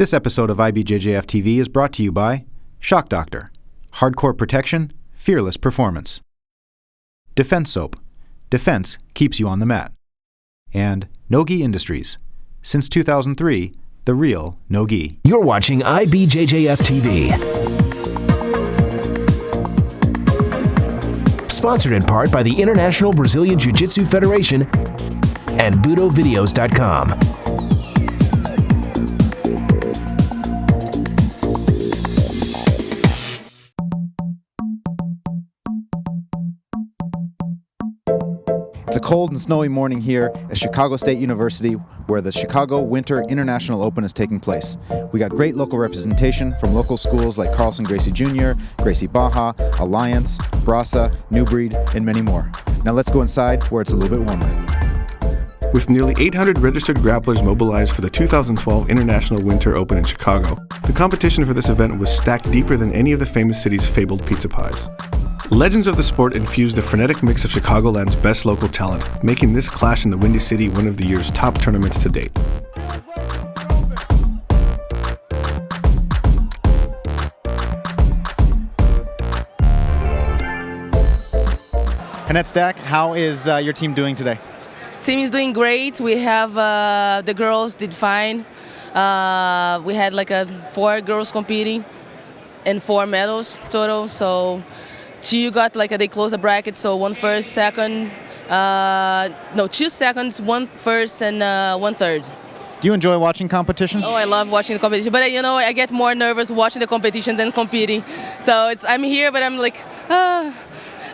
This episode of IBJJF TV is brought to you by Shock Doctor, hardcore protection, fearless performance. Defense Soap, defense keeps you on the mat. And Nogi Industries, since 2003, the real no-gi. You're watching IBJJF TV. Sponsored in part by the International Brazilian Jiu-Jitsu Federation and BudoVideos.com. It's a cold and snowy morning here at Chicago State University, where the Chicago Winter International Open is taking place. We got great local representation from local schools like Carlson Gracie Jr., Gracie Baja, Alliance, Brasa, New Breed, and many more. Now let's go inside where it's a little bit warmer. With nearly 800 registered grapplers mobilized for the 2012 International Winter Open in Chicago, the competition for this event was stacked deeper than any of the famous city's fabled pizza pies. Legends of the sport infused the frenetic mix of Chicagoland's best local talent, making this clash in the Windy City one of the year's top tournaments to date. Annette Stack, how is your team doing today? Team is doing great. We have the girls did fine. We had like 4 girls competing and 4 medals total. So 2 got they closed the bracket. So 1 first, 2nd, 2 seconds, 1 first, and 1 third. Do you enjoy watching competitions? Oh, I love watching the competition, but I get more nervous watching the competition than competing. So I'm here, but I'm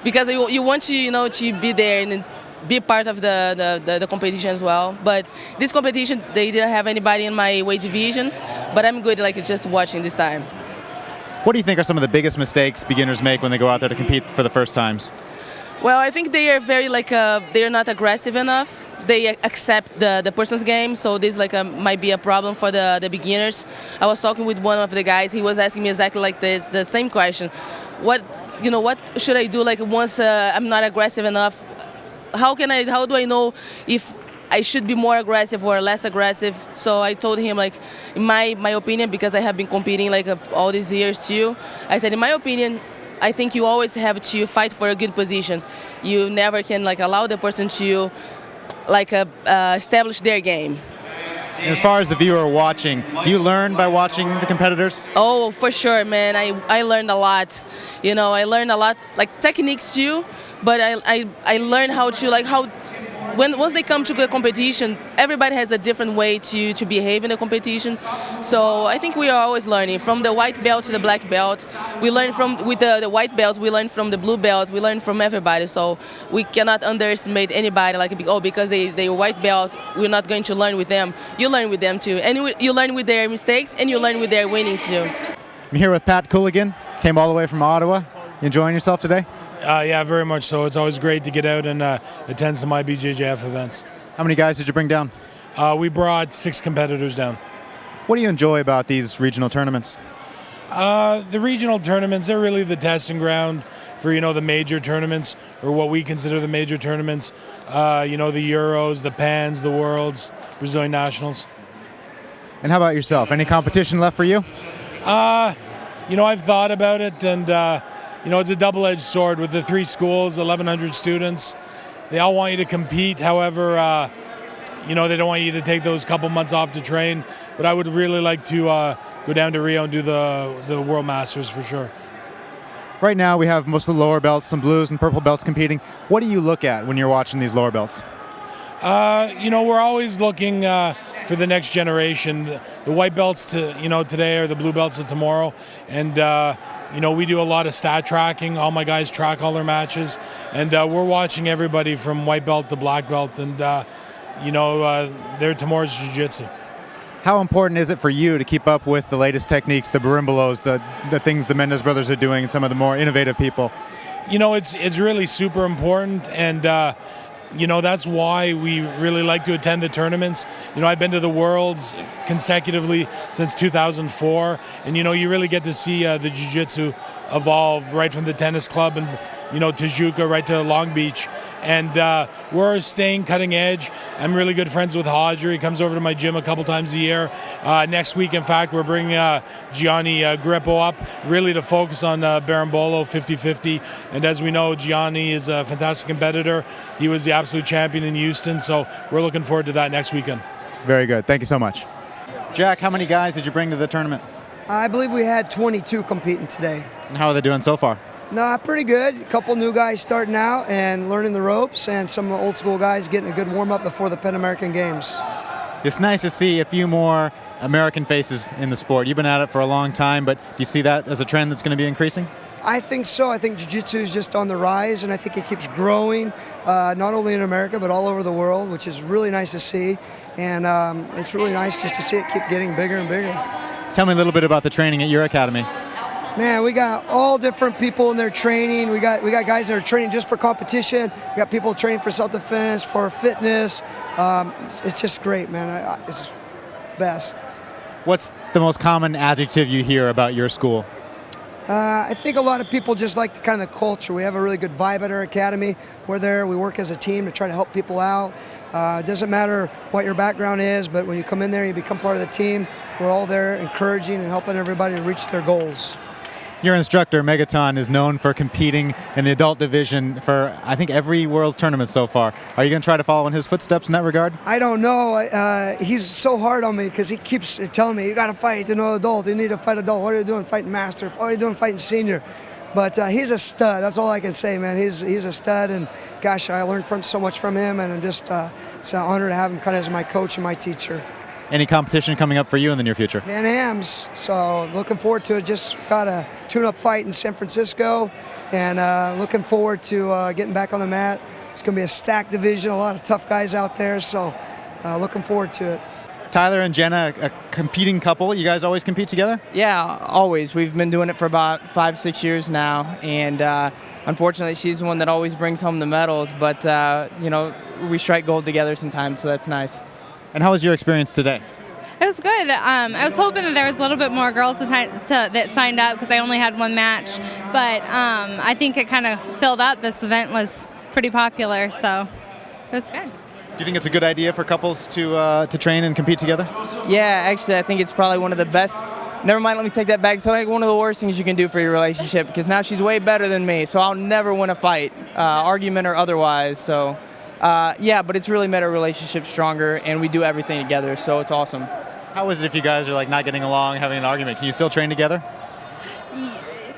because you want to be there and be part of the competition as well. But this competition, they didn't have anybody in my weight division, but I'm good just watching this time. What do you think are some of the biggest mistakes beginners make when they go out there to compete for the first times? Well, I think they are very they're not aggressive enough. They accept the person's game, so this might be a problem for the beginners. I was talking with one of the guys. He was asking me exactly like this, the same question. What should I do once I'm not aggressive enough? How do I know if I should be more aggressive or less aggressive? So I told him in my opinion, because I have been competing all these years too, I said in my opinion, I think you always have to fight for a good position. You never can allow the person to establish their game. As far as the viewer watching, do you learn by watching the competitors? Oh, for sure, man. I learned a lot. I learned a lot, techniques too, but I learned how to once they come to the competition, everybody has a different way to behave in the competition. So I think we are always learning. From the white belt to the black belt, we learn with the white belts, we learn from the blue belts, we learn from everybody. So we cannot underestimate anybody because they're white belt, we're not going to learn with them. You learn with them too. And you learn with their mistakes and you learn with their winnings too. I'm here with Pat Cooligan, came all the way from Ottawa. You enjoying yourself today? Yeah, very much so. It's always great to get out and attend some IBJJF events. How many guys did you bring down? We brought 6 competitors down. What do you enjoy about these regional tournaments? The regional tournaments, they're really the testing ground for, the major tournaments, or what we consider the major tournaments. The Euros, the Pans, the Worlds, Brazilian Nationals. And how about yourself? Any competition left for you? I've thought about it, and it's a double-edged sword with the 3 schools, 1,100 students. They all want you to compete. However, they don't want you to take those couple months off to train. But I would really like to go down to Rio and do the World Masters for sure. Right now we have most of the lower belts, some blues and purple belts competing. What do you look at when you're watching these lower belts? We're always looking for the next generation. The white belts today are the blue belts of tomorrow. And we do a lot of stat tracking. All my guys track all their matches, and we're watching everybody from white belt to black belt, and they're tomorrow's jiu-jitsu. How important is it for you to keep up with the latest techniques, the barimbalos, the things the Mendes brothers are doing, and some of the more innovative people? It's really super important, and that's why we really like to attend the tournaments. I've been to the Worlds consecutively since 2004, and you really get to see the jiu-jitsu evolve right from the tennis club and Tijuca right to Long Beach. And we're staying cutting edge. I'm really good friends with Hodger. He comes over to my gym a couple times a year. Next week, in fact, we're bringing Gianni Grippo up, really to focus on Berimbolo 50-50. And as we know, Gianni is a fantastic competitor. He was the absolute champion in Houston, so we're looking forward to that next weekend. Very good. Thank you so much. Jack, how many guys did you bring to the tournament? I believe we had 22 competing today. And how are they doing so far? No, pretty good. A couple new guys starting out and learning the ropes, and some old school guys getting a good warm-up before the Pan American Games. It's nice to see a few more American faces in the sport. You've been at it for a long time, but do you see that as a trend that's going to be increasing? I think so. I think Jiu-Jitsu is just on the rise, and I think it keeps growing, not only in America, but all over the world, which is really nice to see. And it's really nice just to see it keep getting bigger and bigger. Tell me a little bit about the training at your academy. Man, we got all different people in there training. We got guys that are training just for competition. We got people training for self-defense, for fitness. It's just great, man. It's the best. What's the most common adjective you hear about your school? I think a lot of people just like the culture. We have a really good vibe at our academy. We're there. We work as a team to try to help people out. It doesn't matter what your background is, but when you come in there and you become part of the team, we're all there encouraging and helping everybody to reach their goals. Your instructor, Megaton, is known for competing in the adult division for, I think, every world tournament so far. Are you going to try to follow in his footsteps in that regard? I don't know. He's so hard on me because he keeps telling me, you got to fight, adult. You need to fight adult. What are you doing fighting master? What are you doing fighting senior? But he's a stud. That's all I can say, man. He's a stud, and gosh, I learned so much from him, and I'm just it's an honor to have him as my coach and my teacher. Any competition coming up for you in the near future? Pan Am's, so looking forward to it. Just got a tune-up fight in San Francisco, and looking forward to getting back on the mat. It's going to be a stacked division, a lot of tough guys out there, so looking forward to it. Tyler and Jenna, a competing couple. You guys always compete together? Yeah, always. We've been doing it for about 5-6 years now, and unfortunately, she's the one that always brings home the medals. But we strike gold together sometimes, so that's nice. And how was your experience today? It was good. I was hoping that there was a little bit more girls that signed up because I only had one match, but I think it kind of filled up. This event was pretty popular, so it was good. Do you think it's a good idea for couples to train and compete together? Yeah, actually, I think it's probably one of the best. Never mind, let me take that back. It's like one of the worst things you can do for your relationship because now she's way better than me, so I'll never win a fight, argument or otherwise. So, yeah, but it's really made our relationship stronger, and we do everything together, so it's awesome. How is it if you guys are not getting along, having an argument? Can you still train together?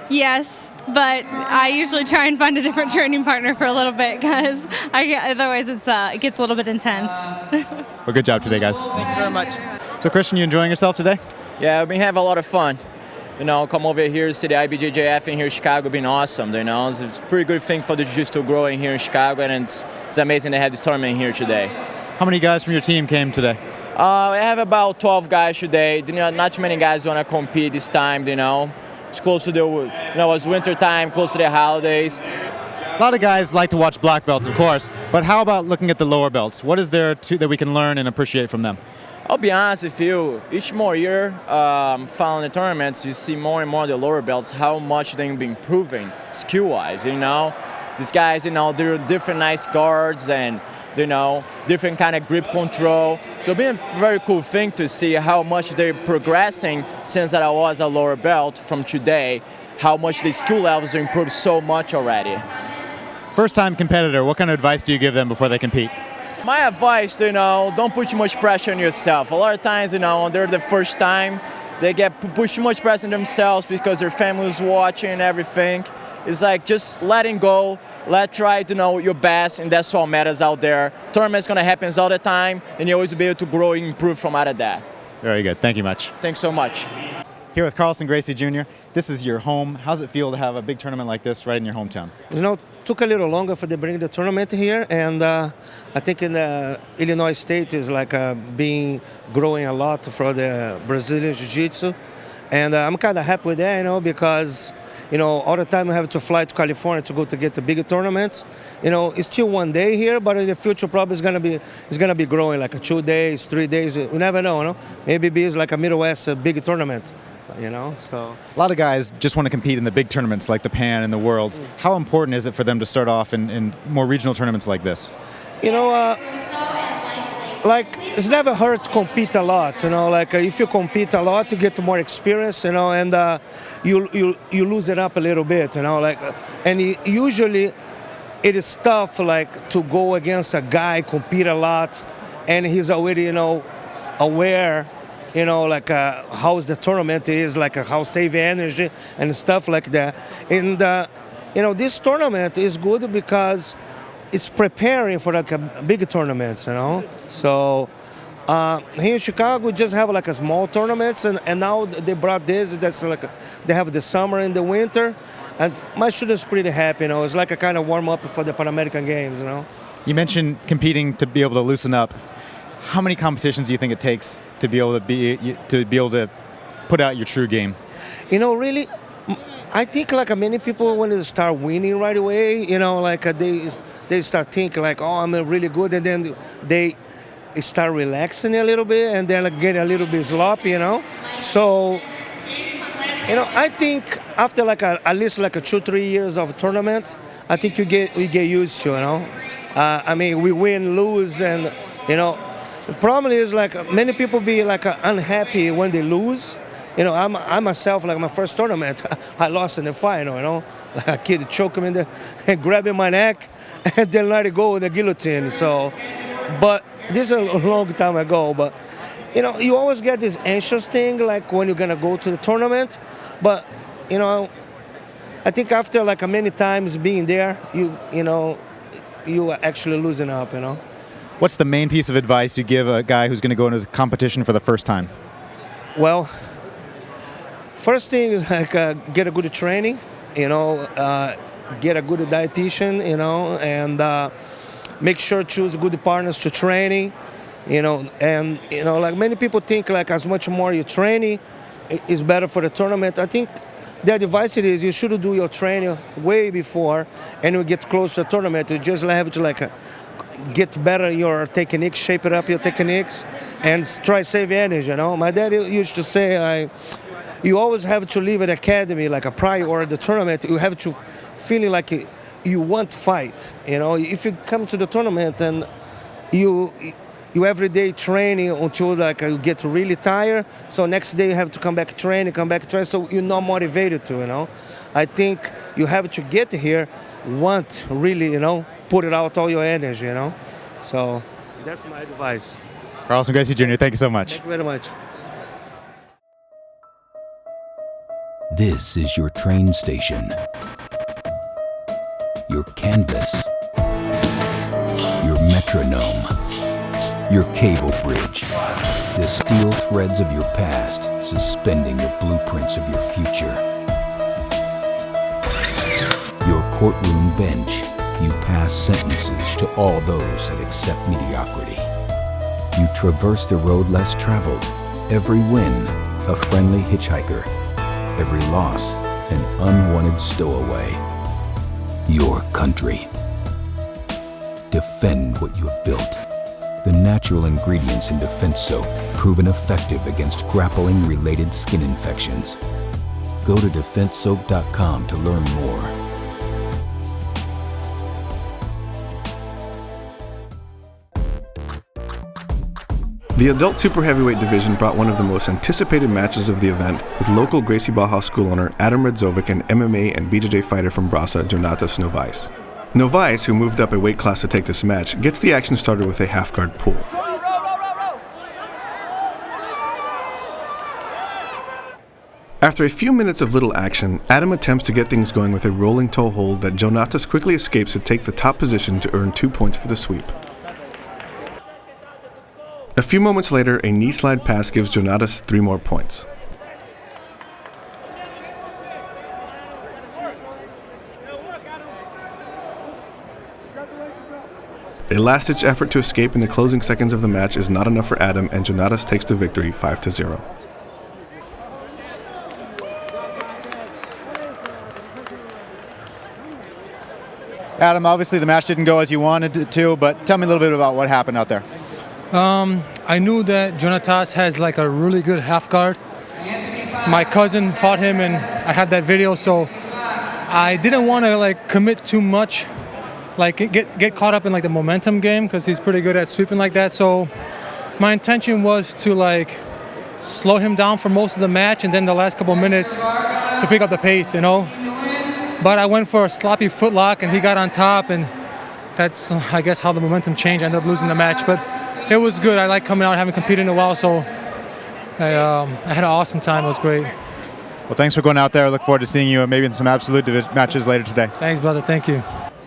Yes, but I usually try and find a different training partner for a little bit because otherwise it gets a little bit intense. Well, good job today, guys. Thank you very much. So, Christian, you enjoying yourself today? Yeah, we have a lot of fun. Come over here, see the IBJJF in here in Chicago, been awesome. It's a pretty good thing for the Jiu-Jitsu to grow in here in Chicago, and it's amazing to have this tournament here today. How many guys from your team came today? I have about 12 guys today. Not too many guys want to compete this time. It's close to it's winter time, close to the holidays. A lot of guys like to watch black belts, of course, but how about looking at the lower belts? What is there that we can learn and appreciate from them? I'll be honest with you, each more year following the tournaments, you see more and more the lower belts, how much they've been improving skill-wise, These guys, they're different nice guards and, different kind of grip control. So it's been a very cool thing to see how much they're progressing since that I was a lower belt from today, how much the skill levels have improved so much already. First-time competitor, what kind of advice do you give them before they compete? My advice, don't put too much pressure on yourself. A lot of times, when they're the first time, they push too much pressure on themselves because their family's watching and everything. It's just letting go, try to know your best, and that's all matters out there. Tournament's going to happen all the time, and you always be able to grow and improve from out of that. Very good. Thank you much. Thanks so much. Here with Carlson Gracie Jr. This is your home. How does it feel to have a big tournament like this right in your hometown? Took a little longer for them to bring the tournament here, and I think in Illinois State is growing a lot for the Brazilian Jiu-Jitsu, and I'm kind of happy with that, because all the time I have to fly to California to go to get the bigger tournaments. It's still one day here, but in the future probably it's gonna be growing like 2 days, 3 days. We never know, Maybe it's like a Midwest big tournament, So A lot of guys just want to compete in the big tournaments like the Pan and the Worlds. How important is it for them to start off in more regional tournaments like this? It's never hurt to compete a lot, if you compete a lot, you get more experience, and you lose it up a little bit, usually it is tough, to go against a guy, compete a lot, and he's already, aware, how the tournament is, how save energy and stuff like that. And, this tournament is good because it's preparing for big tournaments, So here in Chicago, we just have a small tournaments, and now they brought this. That's they have the summer and the winter, and my students pretty happy. It's like a kind of warm up for the Pan American Games. You mentioned competing to be able to loosen up. How many competitions do you think it takes to be able to put out your true game? Really, I think many people when they start winning right away, they start thinking I'm really good, and then they start relaxing a little bit, and then get a little bit sloppy, So, I think after at least 2-3 years of tournaments, I think we get used to, we win, lose, and the problem is many people be unhappy when they lose. I myself, my first tournament, I lost in the final, a kid choked me and grabbing my neck and then let it go with the guillotine. So, but this is a long time ago. But, you always get this anxious thing, when you're going to go to the tournament. But, I think after many times being there, you are actually losing up, What's the main piece of advice you give a guy who's going to go into the competition for the first time? Well, first thing is get a good training, get a good dietitian, and make sure choose good partners to training, and many people think as much more you training is better for the tournament. I think the advice is you should do your training way before, and you get close to the tournament. You just have to get better your technique, shape it up your techniques, and try save energy. My dad used to say you always have to leave an academy a prior the tournament. You have to feel you want to fight. If you come to the tournament and you every day training until you get really tired, so next day you have to come back training, so you're not motivated to. I think you have to get here, want really, put it out all your energy, So that's my advice. Carlson Gracie Jr., thank you so much. Thank you very much. This is your train station, your canvas, your metronome, your cable bridge, the steel threads of your past suspending the blueprints of your future. Your courtroom bench, you pass sentences to all those that accept mediocrity. You traverse the road less traveled, every win a friendly hitchhiker, every loss an unwanted stowaway. Your country. Defend what you have built. The natural ingredients in Defense Soap proven effective against grappling-related skin infections. Go to defensesoap.com to learn more. The adult super heavyweight division brought one of the most anticipated matches of the event, with local Gracie Barra school owner Adam Radzovic and MMA and BJJ fighter from Brasa, Jonatas Novaes. Novaes, who moved up a weight class to take this match, gets the action started with a half-guard pull. After a few minutes of little action, Adam attempts to get things going with a rolling toe hold that Jonatas quickly escapes to take the top position to earn 2 points for the sweep. A few moments later, a knee slide pass gives Jonatas 3 more points. A last-ditch effort to escape in the closing seconds of the match is not enough for Adam, and Jonatas takes the victory 5-0. Adam, obviously the match didn't go as you wanted it to, but tell me a little bit about what happened out there. I knew that Jonatas has like a really good half guard. My cousin fought him and I had that video, so I didn't want to like commit too much, like get caught up in like the momentum game, because he's pretty good at sweeping like that. So my intention was to like slow him down for most of the match and then the last couple minutes to pick up the pace, you know. But I went for a sloppy footlock and he got on top, and that's, I guess, how the momentum changed. I ended up losing the match, but it was good. I like coming out, haven't competed in a while, so I had an awesome time. It was great. Well, thanks for going out there. I look forward to seeing you maybe in some absolute matches later today. Thanks, brother. Thank you.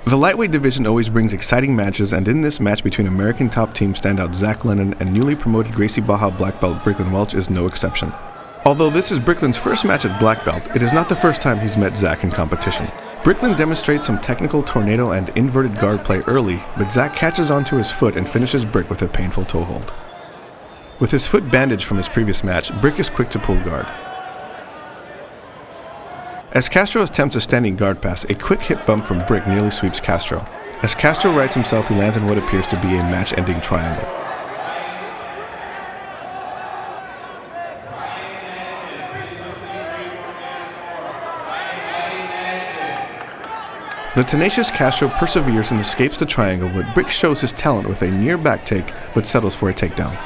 The lightweight division always brings exciting matches, and in this match between American top team standout Zach Lenon and newly promoted Gracie Baja black belt Bricklin Welch is no exception. Although this is Bricklin's first match at black belt, it is not the first time he's met Zach in competition. Bricklin demonstrates some technical tornado and inverted guard play early, but Zach catches onto his foot and finishes Brick with a painful toe hold. With his foot bandaged from his previous match, Brick is quick to pull guard. As Castro attempts a standing guard pass, a quick hip bump from Brick nearly sweeps Castro. As Castro rights himself, he lands in what appears to be a match-ending triangle. The tenacious Castro perseveres and escapes the triangle, but Brick shows his talent with a near back take, but settles for a takedown.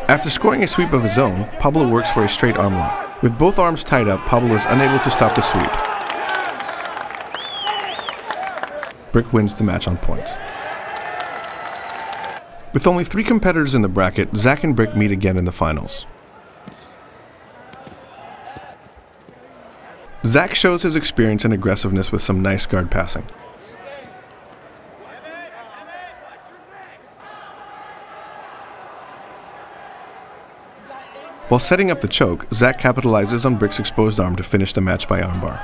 After scoring a sweep of his own, Pablo works for a straight arm lock. With both arms tied up, Pablo is unable to stop the sweep. Brick wins the match on points. With only 3 competitors in the bracket, Zach and Brick meet again in the finals. Zach shows his experience and aggressiveness with some nice guard passing. While setting up the choke, Zach capitalizes on Brick's exposed arm to finish the match by armbar.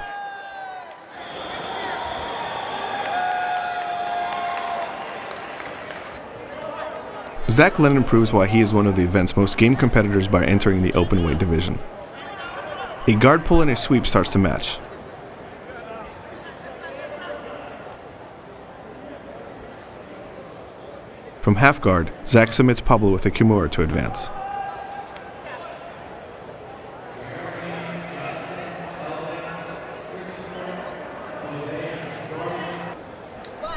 Zach Lenon proves why he is one of the event's most game competitors by entering the open weight division. A guard pull and a sweep starts the match. From half guard, Zach submits Pablo with a Kimura to advance.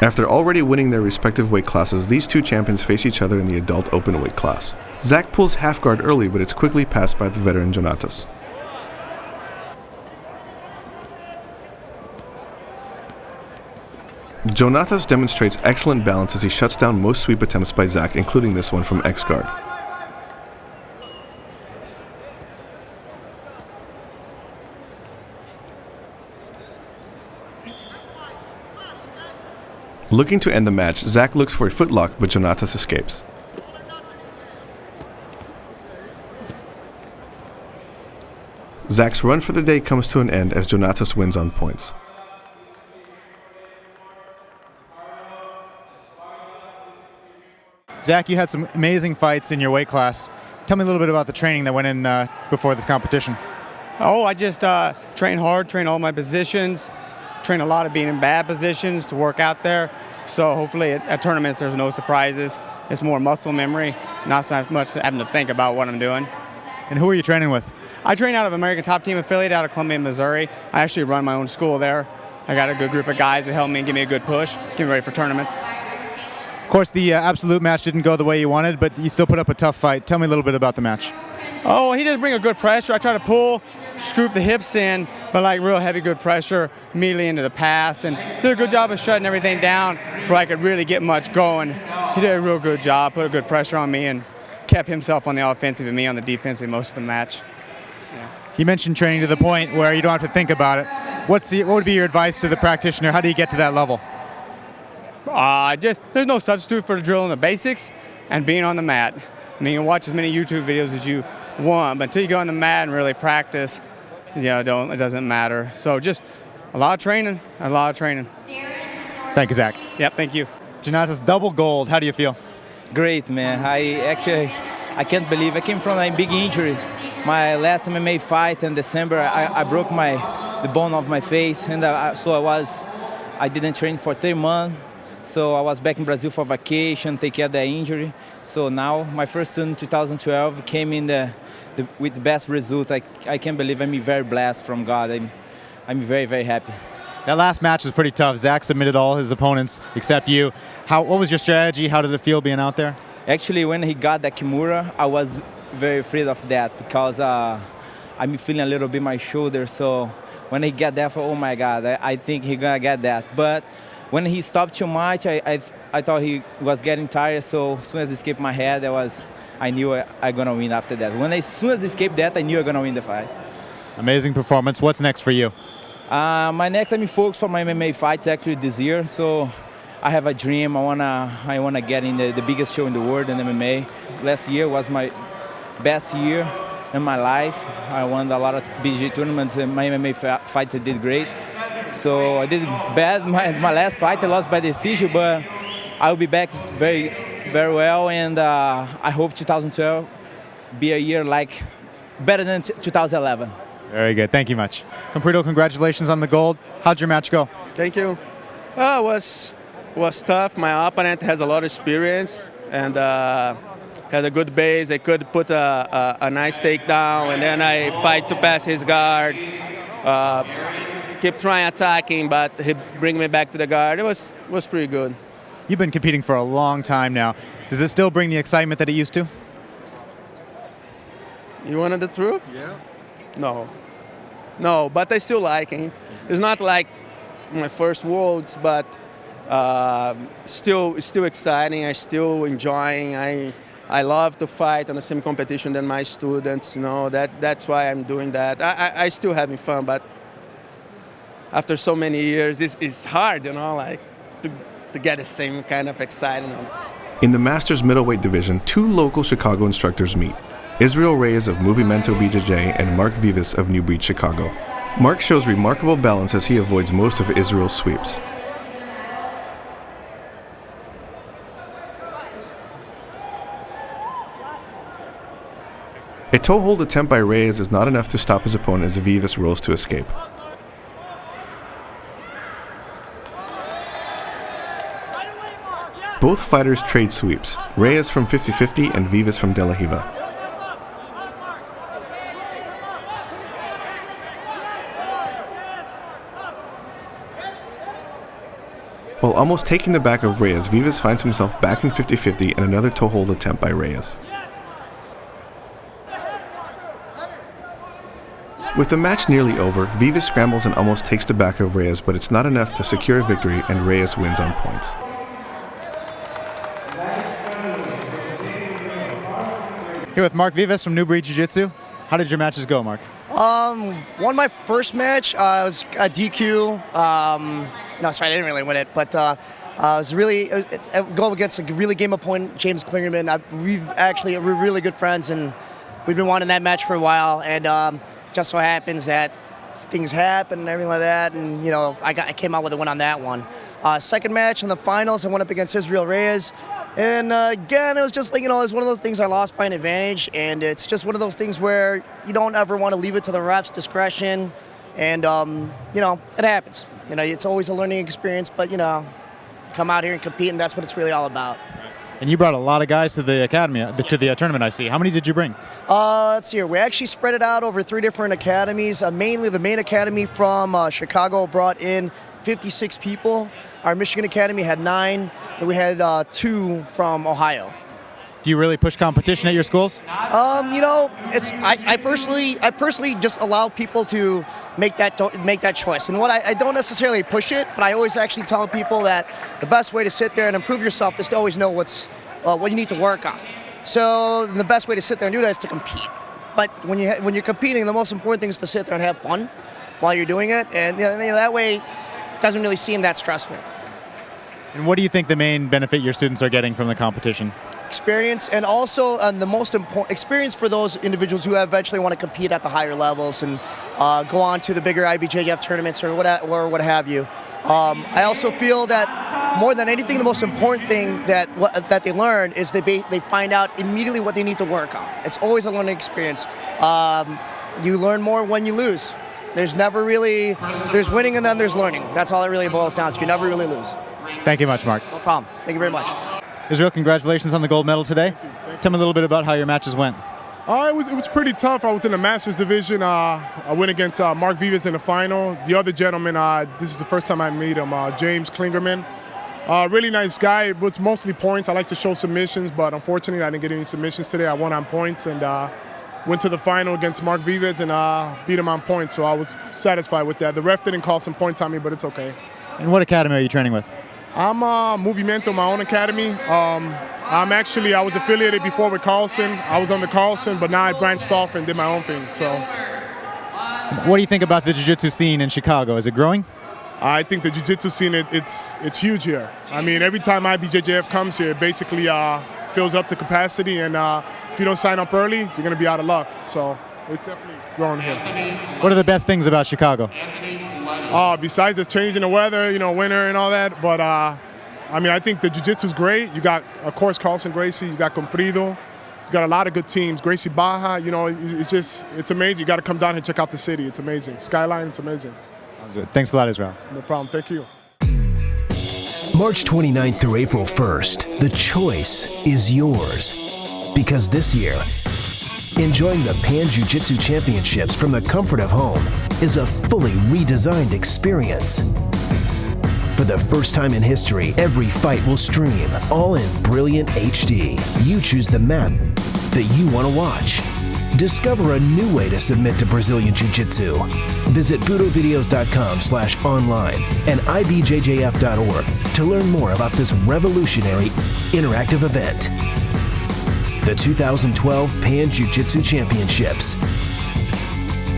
After already winning their respective weight classes, these two champions face each other in the adult open weight class. Zach pulls half guard early, but it's quickly passed by the veteran Jonatas. Jonatas demonstrates excellent balance as he shuts down most sweep attempts by Zach, including this one from X guard. Looking to end the match, Zach looks for a footlock, but Jonatas escapes. Zach's run for the day comes to an end as Jonatas wins on points. Zach, you had some amazing fights in your weight class. Tell me a little bit about the training that went in before this competition. Oh, I just train hard, train all my positions, train a lot of being in bad positions to work out there. So hopefully at tournaments there's no surprises. It's more muscle memory, not so much having to think about what I'm doing. And who are you training with? I train out of American Top Team affiliate out of Columbia, Missouri. I actually run my own school there. I got a good group of guys that help me and give me a good push, get me ready for tournaments. Of course, the absolute match didn't go the way you wanted, but you still put up a tough fight. Tell me a little bit about the match. Oh, he didn't bring a good pressure. I try to pull, scoop the hips in, but like real heavy good pressure immediately into the pass, and did a good job of shutting everything down before I could really get much going. He did a real good job, put a good pressure on me, and kept himself on the offensive and me on the defensive most of the match. Yeah. You mentioned training to the point where you don't have to think about it. What would be your advice to the practitioner? How do you get to that level? There's no substitute for drilling the basics and being on the mat. I mean, you can watch as many YouTube videos as you want, but until you go on the mat and really practice, it doesn't matter. So just a lot of training, Thank you, Zach. Yep, thank you. Jonatas, double gold. How do you feel? Great, man. I can't believe I came from a big injury. My last MMA fight in December, I broke the bone of my face, and I didn't train for 3 months. So I was back in Brazil for vacation, take care of the injury. So now my first turn in 2012 came in with the best result. I can't believe. I'm very blessed from God. I'm very, very happy. That last match was pretty tough. Zach submitted all his opponents except you. What was your strategy? How did it feel being out there? Actually, when he got that Kimura, I was very afraid of that because I'm feeling a little bit my shoulder. So when he got that, oh my God, I think he's gonna get that. But when he stopped too much, I thought he was getting tired. So as soon as he escaped my head, I knew I gonna win after that. As soon as he escaped that, I knew I gonna win the fight. Amazing performance. What's next for you? My next I'm focused for my MMA fights actually this year. So I have a dream. I wanna get in the biggest show in the world in MMA. Last year was my best year in my life. I won a lot of IBJJF tournaments and my MMA fights I did great. So I did bad my last fight. I lost by decision, but I'll be back very, very well. And I hope 2012 be a year like better than 2011. Very good. Thank you much. Comprido, congratulations on the gold. How'd your match go? Thank you. It was tough. My opponent has a lot of experience and had a good base. I could put a nice takedown, and then I fight to pass his guard. Keep trying attacking, but he bring me back to the guard. It was pretty good. You've been competing for a long time now. Does it still bring the excitement that it used to? You wanted the truth? Yeah. No, but I still like him. It's not like my first worlds, but still exciting. I still enjoying. I love to fight on the same competition than my students. That's why I'm doing that. I still having fun, but after so many years, it's hard, to get the same kind of excitement. In the Masters middleweight division, 2 local Chicago instructors meet. Israel Reyes of Movimento BJJ and Mark Vivas of New Breed Chicago. Mark shows remarkable balance as he avoids most of Israel's sweeps. A toe hold attempt by Reyes is not enough to stop his opponent as Vivas rolls to escape. Both fighters trade sweeps, Reyes from 50-50 and Vivas from De La Riva. While almost taking the back of Reyes, Vivas finds himself back in 50-50 and another toe hold attempt by Reyes. With the match nearly over, Vivas scrambles and almost takes the back of Reyes, but it's not enough to secure a victory, and Reyes wins on points. Here with Mark Vivas from New Breed Jiu-Jitsu. How did your matches go, Mark? Won my first match. It was a DQ. Sorry, I didn't really win it, but I was really go against a really game opponent, James Klingerman. We're really good friends, and we've been wanting that match for a while. And just so happens that things happen and everything like that, and I came out with a win on that one. Second match in the finals, I went up against Israel Reyes. And again, it was just like, it's one of those things I lost by an advantage, and it's just one of those things where you don't ever want to leave it to the ref's discretion, and, it happens. It's always a learning experience, but, come out here and compete, and that's what it's really all about. And you brought a lot of guys to the academy, to the tournament, I see. How many did you bring? Let's see here. We actually spread it out over 3 different academies. Mainly the main academy from Chicago brought in 56 people. Our Michigan Academy had 9, and we had 2 from Ohio. Do you really push competition at your schools? I personally just allow people to make that choice. And I don't necessarily push it, but I always actually tell people that the best way to sit there and improve yourself is to always know what you need to work on. So the best way to sit there and do that is to compete. But when you're competing, the most important thing is to sit there and have fun while you're doing it, and that way it doesn't really seem that stressful. And what do you think the main benefit your students are getting from the competition? Experience, and also the most important experience for those individuals who eventually want to compete at the higher levels and go on to the bigger IBJJF tournaments or what have you. I also feel that more than anything, the most important thing that they learn is they find out immediately what they need to work on. It's always a learning experience. You learn more when you lose. There's winning and then there's learning. That's all it really boils down to. You never really lose. Thank you much, Mark. No problem. Thank you very much. Israel, congratulations on the gold medal today. Tell me a little bit about how your matches went. It was pretty tough. I was in the Masters division. I went against Mark Vivas in the final. The other gentleman, this is the first time I meet him, James Klingerman. Really nice guy. It was mostly points. I like to show submissions, but unfortunately I didn't get any submissions today. I won on points and went to the final against Mark Vivas and beat him on points, so I was satisfied with that. The ref didn't call some points on me, but it's okay. And what academy are you training with? I'm Movimento, my own academy. I was affiliated before with Carlson. I was on the Carlson, but now I branched off and did my own thing. So, what do you think about the jiu-jitsu scene in Chicago? Is it growing? I think the jiu-jitsu scene, it's huge here. I mean, every time IBJJF comes here, it basically fills up to capacity, and if you don't sign up early, you're going to be out of luck. So it's definitely growing here. What are the best things about Chicago? Besides the change in the weather, winter and all that, but I think the jiu-jitsu is great. You got, of course, Carlson Gracie, you got Comprido, you got a lot of good teams. Gracie Baja, it's amazing. You got to come down here and check out the city. It's amazing. Skyline, it's amazing. Thanks a lot, Israel. No problem. Thank you. March 29th through April 1st, the choice is yours. Because this year, enjoying the Pan Jiu-Jitsu Championships from the comfort of home is a fully redesigned experience. For the first time in history, every fight will stream, all in brilliant HD. You choose the map that you want to watch. Discover a new way to submit to Brazilian Jiu-Jitsu. Visit budovideos.com/online and IBJJF.org to learn more about this revolutionary interactive event. The 2012 Pan Jiu-Jitsu Championships.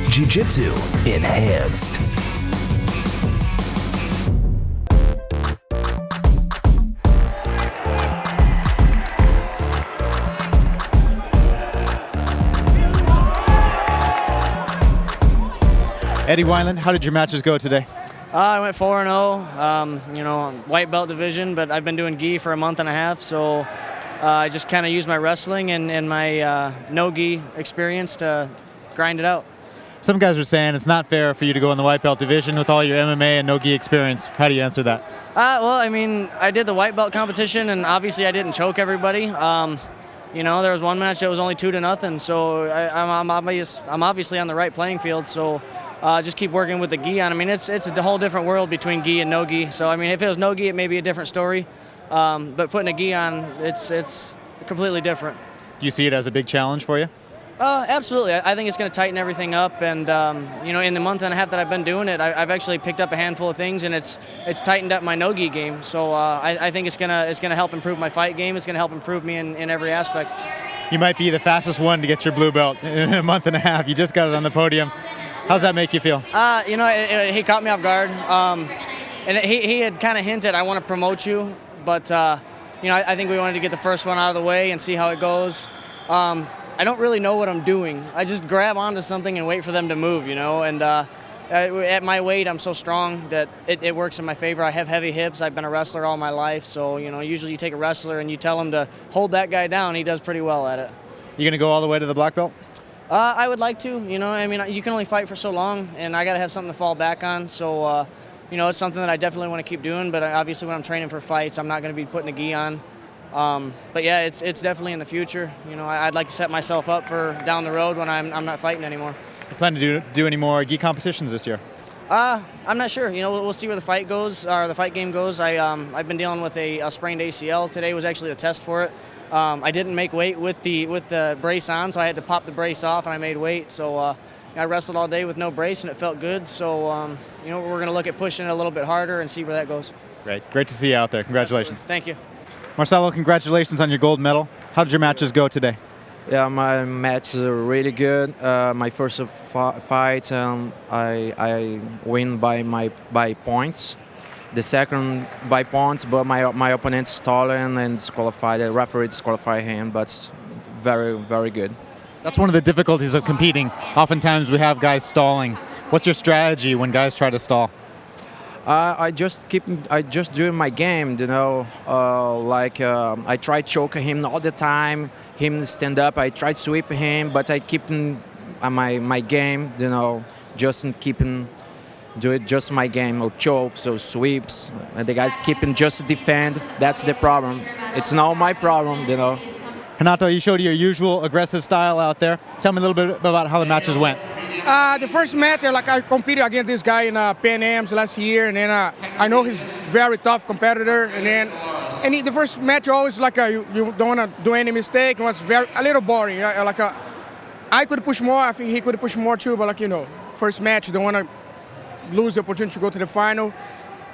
Jiu-Jitsu enhanced. Eddie Winland, how did your matches go today? I went 4-0, white belt division, but I've been doing gi for a month and a half, so I just kind of used my wrestling and my no-gi experience to grind it out. Some guys are saying it's not fair for you to go in the white belt division with all your MMA and no-gi experience. How do you answer that? I did the white belt competition, and obviously I didn't choke everybody. There was one match that was only 2-0, so I'm obviously on the right playing field, so just keep working with the gi on. It's a whole different world between gi and no gi. So if it was no gi, it may be a different story. But putting a gi on, it's completely different. Do you see it as a big challenge for you? Absolutely. I think it's going to tighten everything up, and in the month and a half that I've been doing it, I've actually picked up a handful of things, and it's tightened up my no-gi game. So I think it's gonna help improve my fight game. It's gonna help improve me in every aspect. You might be the fastest one to get your blue belt in a month and a half. You just got it on the podium. How's that make you feel? He caught me off guard, and he had kind of hinted, I want to promote you, but I think we wanted to get the first one out of the way and see how it goes. I don't really know what I'm doing. I just grab onto something and wait for them to move, and at my weight, I'm so strong that it works in my favor. I have heavy hips. I've been a wrestler all my life, so usually you take a wrestler and you tell him to hold that guy down. He does pretty well at it. You gonna go all the way to the black belt? I would like to. You can only fight for so long, and I got to have something to fall back on. So, it's something that I definitely want to keep doing. But obviously, when I'm training for fights, I'm not going to be putting a gi on. But yeah, it's definitely in the future. I'd like to set myself up for down the road when I'm not fighting anymore. You plan to do any more gi competitions this year? I'm not sure. We'll see where the fight goes, or the fight game goes. I've been dealing with a sprained ACL. Today was actually a test for it. I didn't make weight with the brace on, so I had to pop the brace off, and I made weight. So I wrestled all day with no brace, and it felt good. So we're going to look at pushing it a little bit harder and see where that goes. Great to see you out there. Congratulations. Thank you. Marcelo, congratulations on your gold medal. How did your matches go today? Yeah, my matches are really good. My first fight, I win by points. The second by points, but my opponent stolen and disqualified. The referee disqualified him, but very, very good. That's one of the difficulties of competing. Oftentimes we have guys stalling. What's your strategy when guys try to stall? I just doing my game, you know. I try choke him all the time. Him stand up, I try sweep him, but I keep my game, you know, just keeping do it just my game or chokes or sweeps. And the guys keeping just defend. That's the problem. It's not my problem, you know. Renato, you showed your usual aggressive style out there. Tell me a little bit about how the matches went. The first match, I competed against this guy in Pan Am's last year, and then I know he's very tough competitor. And the first match, always you don't want to do any mistake. It was a little boring. I could push more. I think he could push more too. But first match, you don't want to lose the opportunity to go to the final.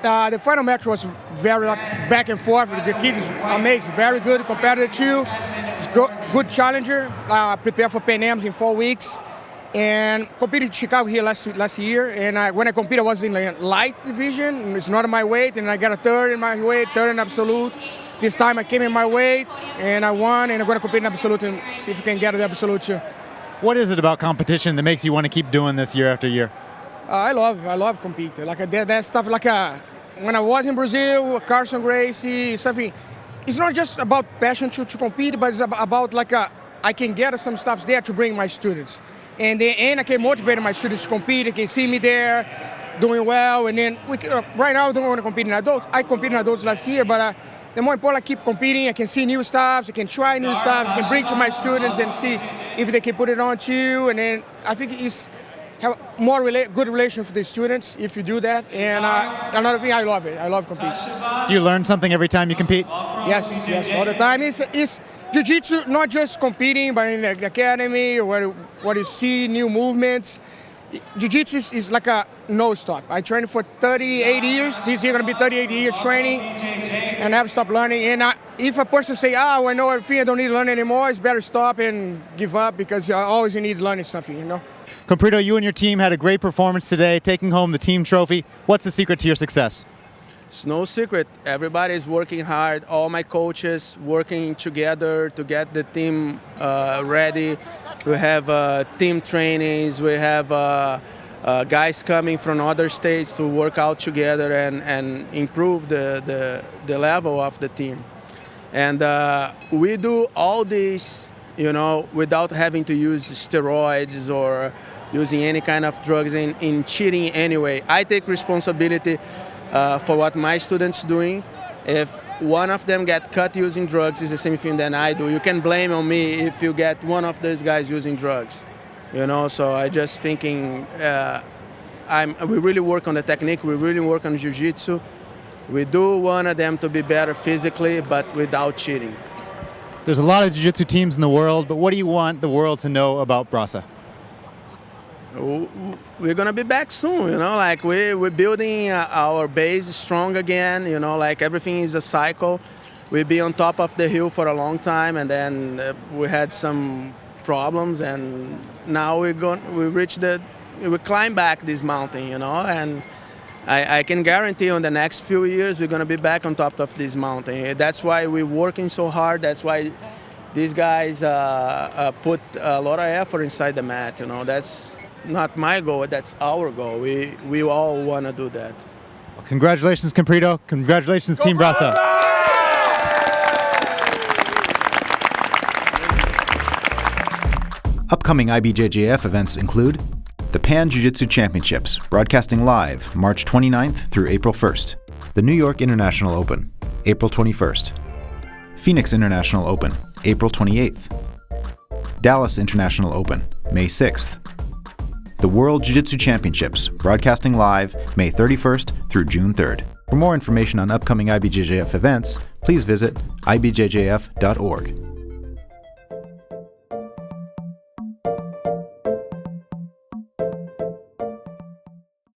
The final match was very back and forth. The kid is amazing, very good competitor too. He's good challenger. Prepared for Pan Am's in 4 weeks. And competed in Chicago here last year. And when I competed, I was in the light division. It's not my weight. And I got a third in my weight, third in absolute. This time I came in my weight, and I won. And I'm going to compete in absolute and see if I can get the absolute too. What is it about competition that makes you want to keep doing this year after year? I love competing. That stuff. When I was in Brazil, Carlson Gracie, something. It's not just about passion to compete, but it's about I can get some stuff there to bring my students. And I can motivate my students to compete. They can see me there doing well. And then right now I don't want to compete in adults. I competed in adults last year, but the more important, I keep competing. I can see new stuff. I can try new stuff. I can bring to my students and see if they can put it on too. And then I think it's have more good relation with the students if you do that. And another thing, I love it. I love competing. Do you learn something every time you compete? Yes, all the time. It's Jiu-Jitsu, not just competing, but in the academy or what you see, new movements. Jiu-Jitsu is like a no-stop. I trained for 38 years. This year going to be 38 years training, and I haven't stopped learning. And if a person say, I know everything, I don't need to learn anymore, it's better stop and give up because you always need learning something, you know. Comprido, you and your team had a great performance today, taking home the team trophy. What's the secret to your success? It's no secret. Everybody is working hard. All my coaches working together to get the team ready. We have team trainings. We have guys coming from other states to work out together and improve the level of the team. And we do all this, without having to use steroids or using any kind of drugs in cheating anyway. I take responsibility for what my students doing. If one of them get cut using drugs, it's the same thing that I do. You can blame on me if you get one of those guys using drugs, So I just thinking, we really work on the technique. We really work on jiu-jitsu. We do want them to be better physically, but without cheating. There's a lot of jiu-jitsu teams in the world, but what do you want the world to know about Brasa? We're gonna be back soon, we're building our base strong again, everything is a cycle. We'll be on top of the hill for a long time, and then we had some problems, and now we climb back this mountain, and I can guarantee on the next few years we're gonna be back on top of this mountain. That's why we're working so hard. That's why these guys put a lot of effort inside the mat. That's not my goal, that's our goal. We all want to do that. Well, congratulations, Comprido. Congratulations, Team Brasa. Upcoming IBJJF events include the Pan Jiu-Jitsu Championships, broadcasting live March 29th through April 1st. The New York International Open, April 21st. Phoenix International Open, April 28th. Dallas International Open, May 6th. The World Jiu-Jitsu Championships, broadcasting live May 31st through June 3rd. For more information on upcoming IBJJF events, please visit ibjjf.org.